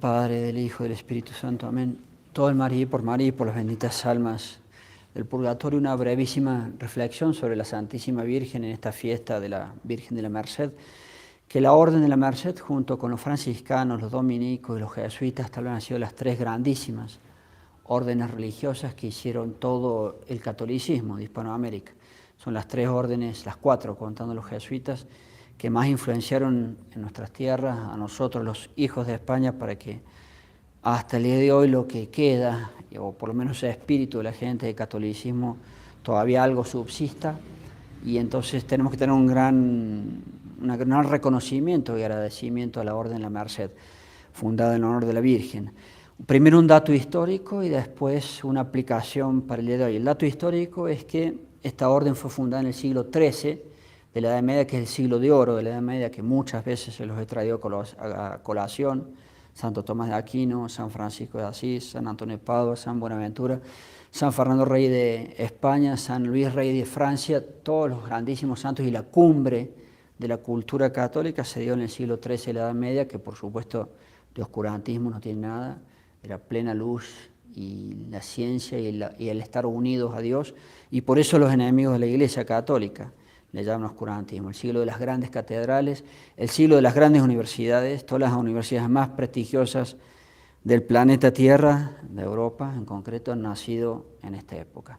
Padre, del Hijo y del Espíritu Santo. Amén. Todo el María y por las benditas almas del purgatorio, una brevísima reflexión sobre la Santísima Virgen en esta fiesta de la Virgen de la Merced, que la Orden de la Merced, junto con los franciscanos, los dominicos y los jesuitas, tal vez han sido las tres grandísimas órdenes religiosas que hicieron todo el catolicismo de Hispanoamérica. Son las tres órdenes, las cuatro, contando los jesuitas, que más influenciaron en nuestras tierras, a nosotros los hijos de España, para que hasta el día de hoy lo que queda, o por lo menos el espíritu de la gente del catolicismo, todavía algo subsista, y entonces tenemos que tener un gran reconocimiento y agradecimiento a la Orden de la Merced, fundada en honor de la Virgen. Primero un dato histórico y después una aplicación para el día de hoy. El dato histórico es que esta orden fue fundada en el siglo XIII de la Edad Media, que es el siglo de oro de la Edad Media, que muchas veces se los he traído a colación. Santo Tomás de Aquino, San Francisco de Asís, San Antonio de Padua, San Buenaventura, San Fernando Rey de España, San Luis Rey de Francia, todos los grandísimos santos, y la cumbre de la cultura católica se dio en el siglo XIII de la Edad Media, que por supuesto de oscurantismo no tiene nada, era plena luz y la ciencia y el estar unidos a Dios, y por eso los enemigos de la Iglesia católica le llaman oscurantismo. El siglo de las grandes catedrales, el siglo de las grandes universidades, todas las universidades más prestigiosas del planeta Tierra, de Europa en concreto, han nacido en esta época.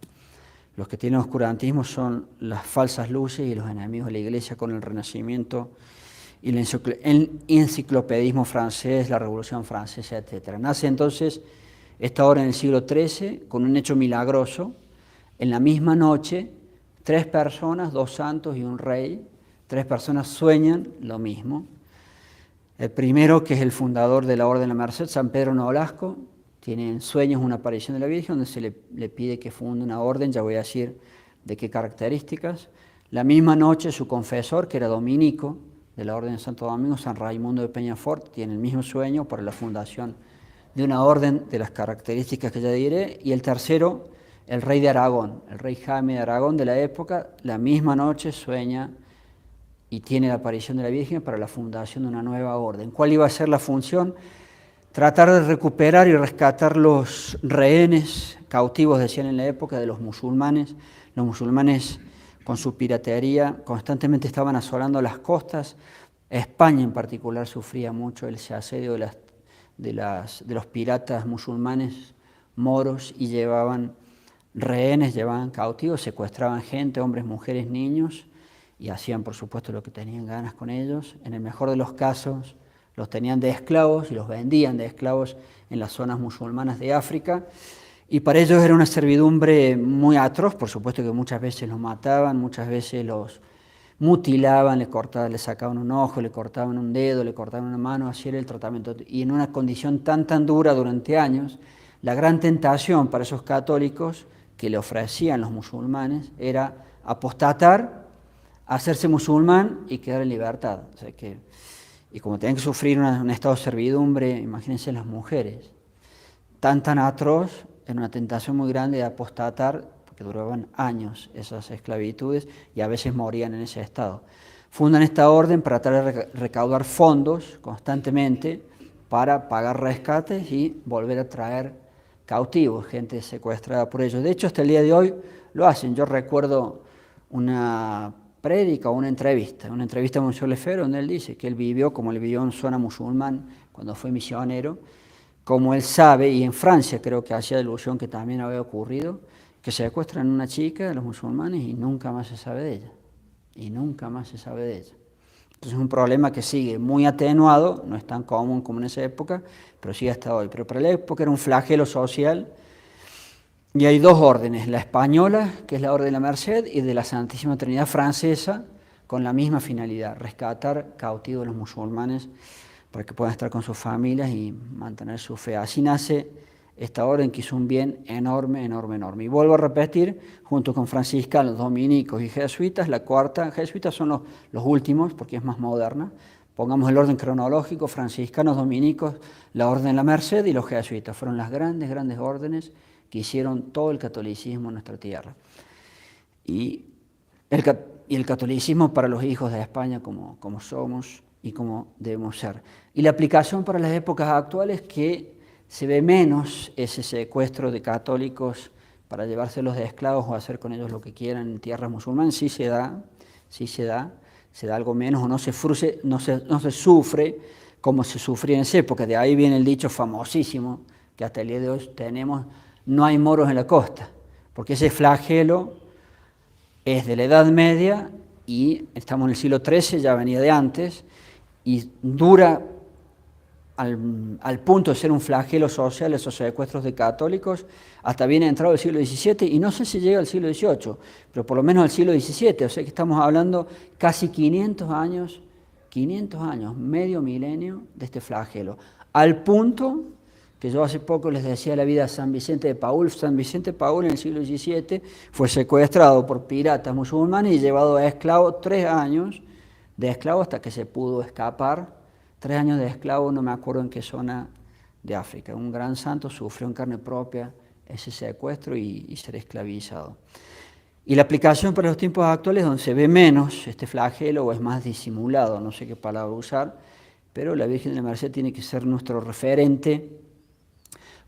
Los que tienen oscurantismo son las falsas luces y los enemigos de la Iglesia con el Renacimiento y el enciclopedismo francés, la Revolución Francesa, etc. Nace entonces esta hora en el siglo XIII con un hecho milagroso. En la misma noche, tres personas, dos santos y un rey, tres personas sueñan lo mismo. El primero, que es el fundador de la Orden de la Merced, San Pedro Nolasco, tiene en sueños una aparición de la Virgen donde se le pide que funde una orden, ya voy a decir de qué características. La misma noche su confesor, que era dominico de la Orden de Santo Domingo, San Raimundo de Peñafort, tiene el mismo sueño para la fundación de una orden de las características que ya diré. Y el tercero, el rey de Aragón, el rey Jaime de Aragón de la época, la misma noche sueña y tiene la aparición de la Virgen para la fundación de una nueva orden. ¿Cuál iba a ser la función? Tratar de recuperar y rescatar los rehenes cautivos, decían en la época, de los musulmanes. Los musulmanes, con su piratería, constantemente estaban asolando las costas. España en particular sufría mucho el asedio de los piratas musulmanes moros, y llevaban rehenes, llevaban cautivos, secuestraban gente, hombres, mujeres, niños, y hacían por supuesto lo que tenían ganas con ellos. En el mejor de los casos los tenían de esclavos y los vendían de esclavos en las zonas musulmanas de África, y para ellos era una servidumbre muy atroz. Por supuesto que muchas veces los mataban, muchas veces los mutilaban, le sacaban un ojo, le cortaban un dedo, le cortaban una mano, así era el tratamiento, y en una condición tan dura durante años. La gran tentación para esos católicos que le ofrecían los musulmanes era apostatar, hacerse musulmán y quedar en libertad. O sea y como tenían que sufrir un estado de servidumbre, imagínense las mujeres, tan atroz, era una tentación muy grande de apostatar, porque duraban años esas esclavitudes y a veces morían en ese estado. Fundan esta orden para tratar de recaudar fondos constantemente para pagar rescates y volver a traer cautivos, gente secuestrada por ellos. De hecho, hasta el día de hoy lo hacen. Yo recuerdo una prédica o una entrevista a Monsieur Lefebvre, donde él dice que él vivió como él vivió en zona musulmán cuando fue misionero, como él sabe, y en Francia creo que hacía alusión que también había ocurrido, que secuestran a una chica de los musulmanes y nunca más se sabe de ella. Entonces es un problema que sigue muy atenuado, no es tan común como en esa época, pero sigue hasta hoy. Pero para la época era un flagelo social. Y hay dos órdenes, la española, que es la Orden de la Merced, y de la Santísima Trinidad francesa, con la misma finalidad, rescatar cautivos a los musulmanes para que puedan estar con sus familias y mantener su fe. Así nace esta orden, que hizo un bien enorme. Y vuelvo a repetir, junto con franciscanos, dominicos y jesuitas, la cuarta, jesuitas son los últimos porque es más moderna. Pongamos el orden cronológico: franciscanos, dominicos, la Orden de la Merced y los jesuitas. Fueron las grandes órdenes que hicieron todo el catolicismo en nuestra tierra. Y el catolicismo, para los hijos de España como somos, y cómo debemos ser. Y la aplicación para las épocas actuales, que se ve menos ese secuestro de católicos para llevárselos de esclavos o hacer con ellos lo que quieran en tierras musulmanas, sí se da algo menos, o no se sufre como se sufría en esa época. De ahí viene el dicho famosísimo que hasta el día de hoy tenemos: no hay moros en la costa, porque ese flagelo es de la Edad Media y estamos en el siglo XIII, ya venía de antes, y dura al punto de ser un flagelo social, esos secuestros de católicos, hasta bien entrado el siglo XVII, y no sé si llega al siglo XVIII, pero por lo menos al siglo XVII, o sea que estamos hablando casi 500 años, medio milenio de este flagelo, al punto que yo hace poco les decía la vida de San Vicente de Paúl. San Vicente de Paúl en el siglo XVII fue secuestrado por piratas musulmanes y llevado a esclavo 3 años de esclavo hasta que se pudo escapar. 3 años de esclavo, no me acuerdo en qué zona de África. Un gran santo sufrió en carne propia ese secuestro y ser esclavizado. Y la aplicación para los tiempos actuales, donde se ve menos este flagelo o es más disimulado, no sé qué palabra usar, pero la Virgen de la Merced tiene que ser nuestro referente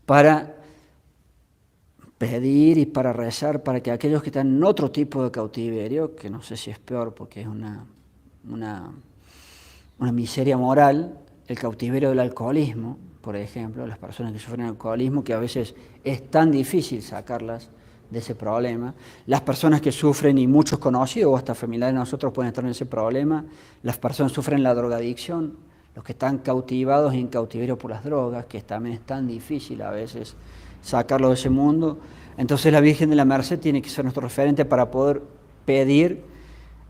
para pedir y para rezar para que aquellos que están en otro tipo de cautiverio, que no sé si es peor porque es una miseria moral, el cautiverio del alcoholismo, por ejemplo, las personas que sufren alcoholismo, que a veces es tan difícil sacarlas de ese problema, las personas que sufren, y muchos conocidos o hasta familiares de nosotros pueden estar en ese problema, las personas que sufren la drogadicción, los que están cautivados y en cautiverio por las drogas, que también es tan difícil a veces sacarlo de ese mundo. Entonces la Virgen de la Merced tiene que ser nuestro referente para poder pedir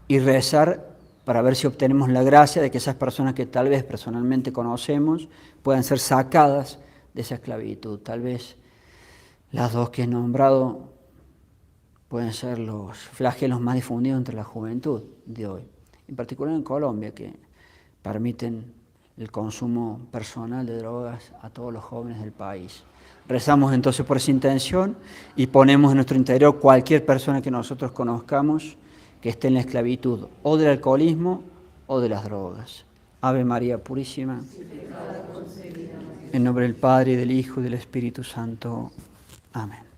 y rezar para ver si obtenemos la gracia de que esas personas que tal vez personalmente conocemos puedan ser sacadas de esa esclavitud. Tal vez las dos que he nombrado pueden ser los flagelos más difundidos entre la juventud de hoy, en particular en Colombia, que permiten el consumo personal de drogas a todos los jóvenes del país. Rezamos entonces por esa intención y ponemos en nuestro interior cualquier persona que nosotros conozcamos que esté en la esclavitud, o del alcoholismo o de las drogas. Ave María Purísima. En nombre del Padre, y del Hijo, y del Espíritu Santo. Amén.